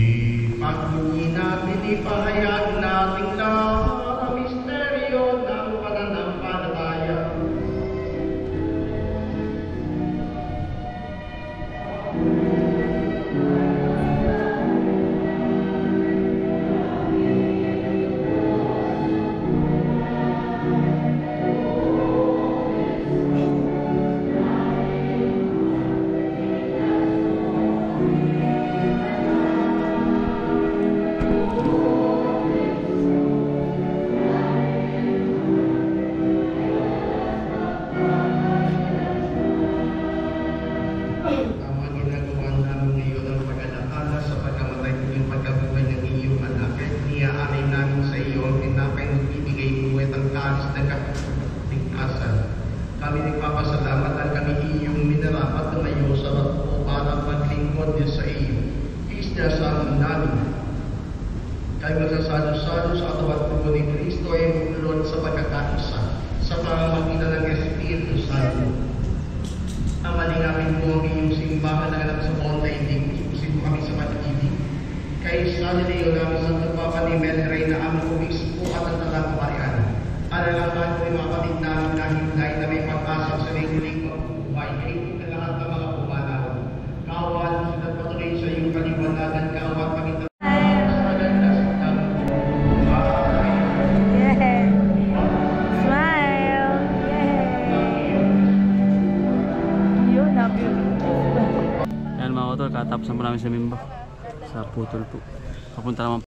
Ipagbuhi natin, ipahayag natin lahat ang misteryo ng pananampalataya. Kami nagpapasalamat at kami iyong minarapat na mayo sa po para maglingkod din sa iyo. Isda sa amin namin. Kaya magsasalo-salo sa katawan po ni Kristo ay mulod sa pagkakaisa sa pamamagitan ng Espiritu Santo. Ang malingapin mo ang iyong simbahan na alam sa buong daigdig. Ipusin mo kami sa pag-ibig. Kaya sa niliyo namin sa Papa ni Melray na aming kumispo at ang talang kaparian. Alalaman ko yung mga kapatid namin na hinday na may pag-asa sa ling-ling magbubuhay. Kainin ka lahat ng mga pumanaw. Kawan, sunod patuloy sa iyong kaliwanagan, kawan kami sa maganda sa tanong. Yeah. Smile. Yeah. Yun na, beautiful. Yan mga kotol, katapos na po namin sa Mimba. Sa Putol po. Papunta naman po.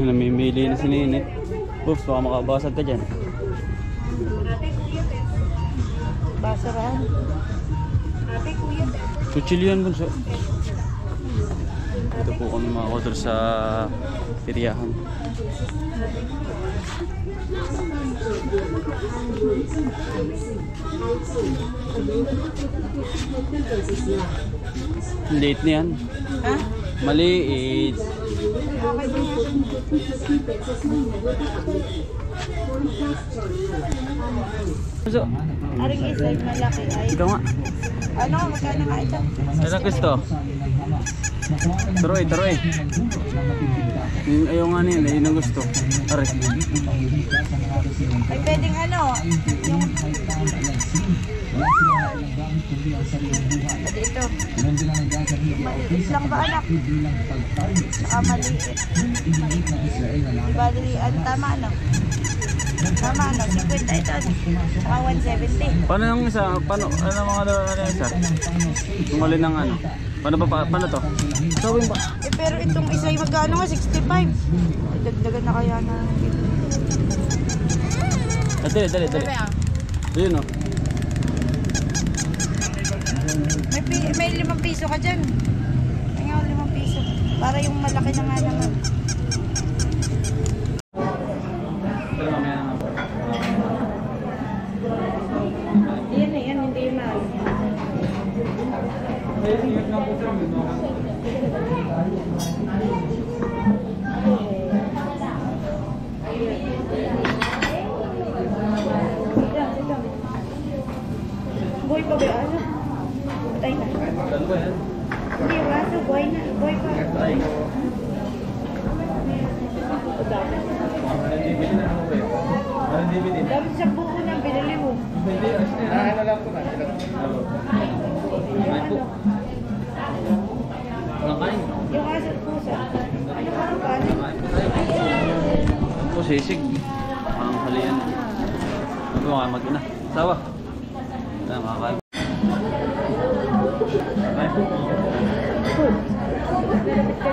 Namimili na si Nene. Oops, baka makabasag ka dyan. Basaran. Kuchilyo yan, bunso. Ito po kami mga kotol sa Piriyahan. Late na yan. Ha? Maliit. So, Aring isa yung malaki ay. ikaw nga. Ano, magkano ka ito? Ilang gusto? Turoy, turoy. Ayaw nga niyan, yun ang gusto. Aray. Ay, pwedeng ano? Yung... Pwede ito. Maliit lang ba anak? Saka maliit. Diba, ano, tama ano? Tama ano? 50 ito. Saka 170. Paano yung isa? Paano? Ano mga ano isa? Tumali ng ano? Paano to? Sawin ba? Eh, pero itong isa yung magkano nga? 65. Dagdagan na kaya na. Dali. Ayun o. May 5 piso ka dyan. May nga 5 piso. Para yung malaki na nga naman. Yan, hindi yun na. Boy pa ba ano? Patay na. Hindi ba? So boy na. Boy pa. Dami sa buko na binili mo. Ano lang po na? Yung asat pusa. Ano ka rin ba? Ito sisig. Ang halian. Ano mga mag-ina? Sawa. Ayan, makakain. Nalapit ka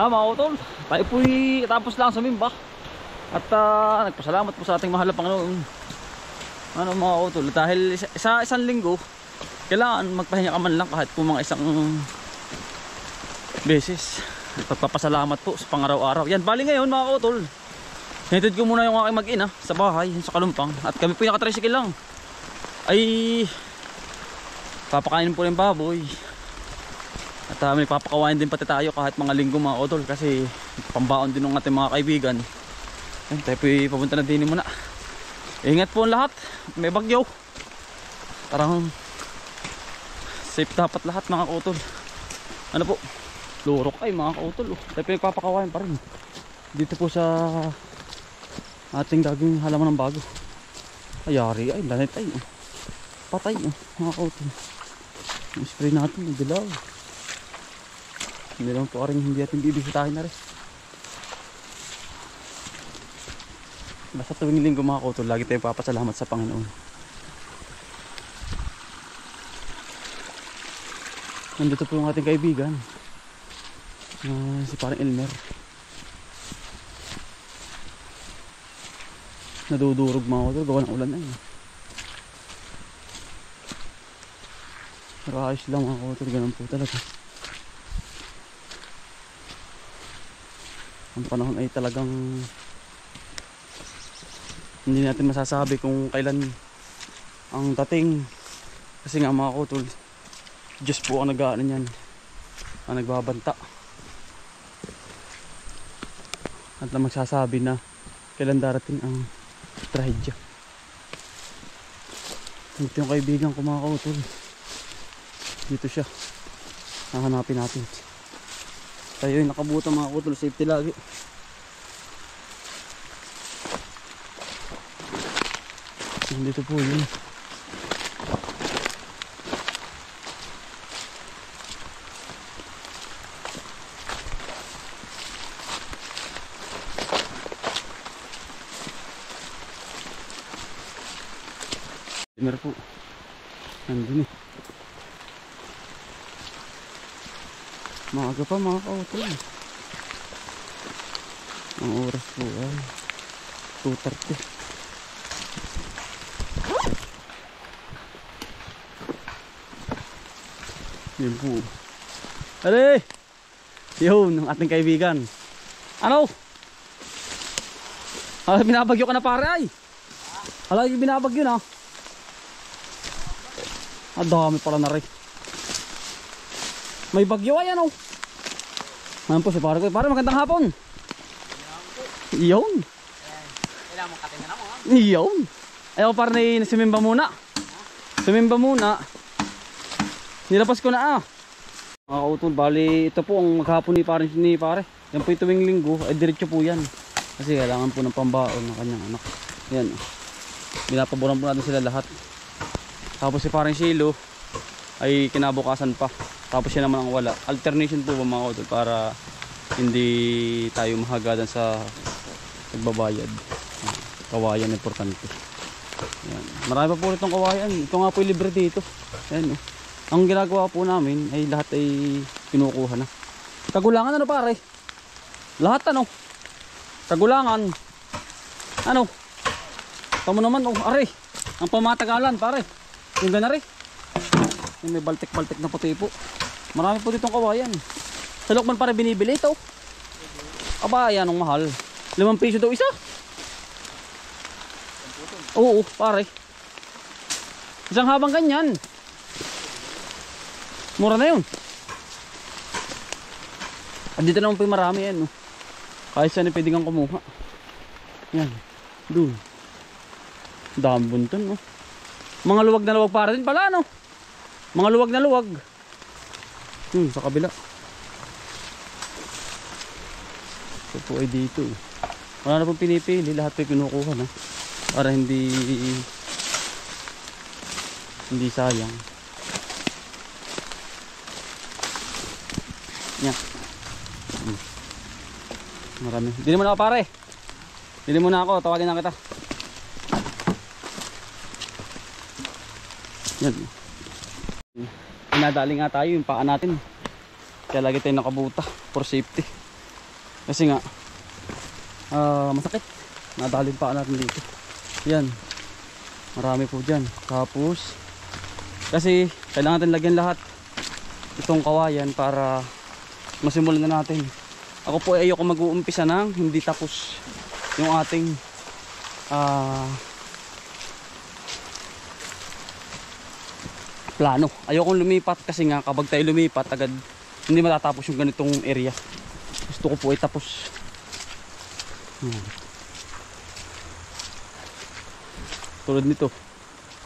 Mga utol, tayo po'y tapos lang sumimba. At nagpasalamat po sa ating mahal na Panginoon. Mga utol, dahil sa isang linggo kailangan magpahinga ka man lang kahit po mga isang beses. Pagpapasalamat po sa pangaraw-araw. Yan, bali ngayon mga utol, hinatid ko muna yung aking mag-ina sa bahay, sa Kalumpang. At kami po yung nakatricycle lang ay papakainin po yung baboy. At may papakawain din pati tayo kahit mga linggo mga utol, kasi pambaon din ng ating mga kaibigan. Ayun, tayo po papunta na din muna. Ingat po ang lahat, may bagyo. Parang safe dapat lahat mga kautol. Ano po, lurok ay mga kautol. Tayo po papakawain pa rin dito po sa ating gagawing halaman ng bago. Ayari ay, lanit ay patay mga kautol. Spray natin, dilaw. Hindi naman po rin hindi natin bibisitahin na rin. Basta tuwing linggo mga kautol, lagi tayong papasalamat sa Panginoon. Nandito po yung ating kaibigan, si parang Elmer. Nadudurog mga kautol, gawa ng ulan na yun. Pero ayos lang mga kautol, ganun po talaga. Ang panahon ay talagang hindi natin masasabi kung kailan ang dating, kasi nga mga kautol, Diyos po ang nag-aano niyan, ang nagbabanta at na magsasabi na kailan darating ang trahedya. Ito yung kaibigan ko mga kautol, dito siya, hahanapin natin. Tayo yung nakabuta mga kautol, safety lagi. Dito po yun. Meron po. Nandun eh. Maaga pa mga kautol. Ang oras po ay 2:30. Yun po. Alay! Yun, ang ating kaibigan. Ano? Binabagyo ka na pare ay. Alay, binabagyo na. Dami pala na rin. May bagyo ay ano. Ayan po si pare ko. Pare, magandang hapon. Yun. Kailangan mong katin na naman. Yun. Ayaw pare, sumimba muna. Sumimba muna. Nilapas ko na mga kautol, bali ito po ang maghapon ni pare. Yan po tuwing linggo ay diretso po yan, kasi kailangan po ng pambaon ng kanyang anak. Yan, binapaboran po natin sila lahat. Tapos si parang Shilo ay kinabukasan pa, tapos siya naman ang wala. Alternation po ba mga kautol, para hindi tayo mahagadan sa pagbabayad. Kawayan importante. Yan. Marami pa po itong kawayan. Ito nga po yung libre dito. Yan, oh. Ang ginagawa po namin ay lahat ay kinukuha na. Kagulangan ano pare? Lahat ano? Kagulangan. Ano? Tamo naman oh, are. Ang pamatagalan pare. Yung ganari. Yung may baltik-baltik na puti po. Marami po ditong kawayan. Sa Lokman pare binibili ito. Aba, yan ang mahal. 5 piso daw isa. Oo, pare. Isang habang ganyan. Mura na yun. At dito naman po yung marami yan. No? Kahit saan pwede kang kumuha. Yan. Doon. Dami bunton. No? Mga luwag na luwag para din pala. No? Mga luwag na luwag. Sa kabila. Ito po ay dito. Wala na pong pinipili. Lahat po yung kinukuha. No? Para hindi sayang. Yan. Marami. Dili mo na ako pare. Dili mo na ako. Tawagin na kita. Yan. Pinadali nga tayo yung paa natin. Kaya lagi tayo nakabuta for safety. Kasi nga masakit. Nadali yung paa natin dito. Yan. Marami po dyan. Tapos kasi kailangan natin lagyan lahat itong kawayan para masimulan na natin. Ako po ay ayoko mag-uumpisa nang hindi tapos yung ating plano. Ayokong lumipat kasi nga kapag tayo lumipat agad hindi matatapos yung ganitong area. Gusto ko po ay tapos. Tulad nito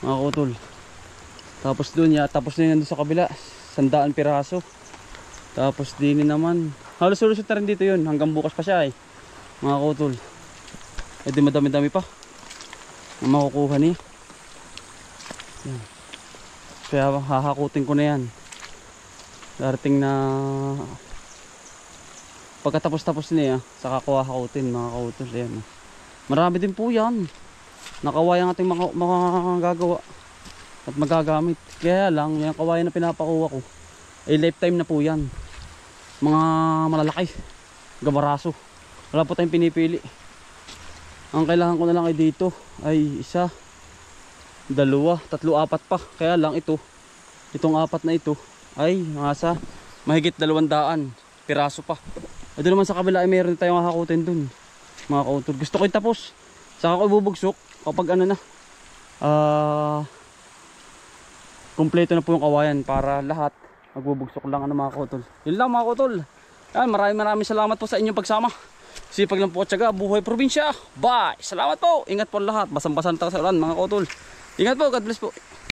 mga kutol. Tapos doon ya, tapos na yun sa kabila 100 piraso. Tapos din naman halos lulusot na rin dito yun. Hanggang bukas pa siya mga kutol. E di madami-dami pa ang makukuha niya. Yan. Kaya hahakutin ko na yan. Darating na pagkatapos-tapos niya saka ko hahakutin mga kutol. Yan. Marami din po yan. Nakawayan ating makagagawa at magagamit. Kaya lang yung kawayan na pinapakuha ko ay lifetime na po yan. Mga malalaki gabaraso. Wala po tayong pinipili. Ang kailangan ko na lang ay dito ay 1, 2, 3, 4 pa. Kaya lang itong 4 na ito ay nasa mahigit 200 piraso pa. Ito naman sa kabila ay meron tayong hakutin dun mga kautol. Gusto ko itapos saka ko ibubugsok kapag ano na kompleto na po yung kawayan para lahat magbubugsok lang mga kautol. Yun lang mga kautol. Yan, maraming salamat po sa inyong pagsama. Sipag lang po at syaga, buhay probinsya. Bye! Salamat po! Ingat po lahat. Basang-basan tayo sa ulan mga kautol. Ingat po, God bless po.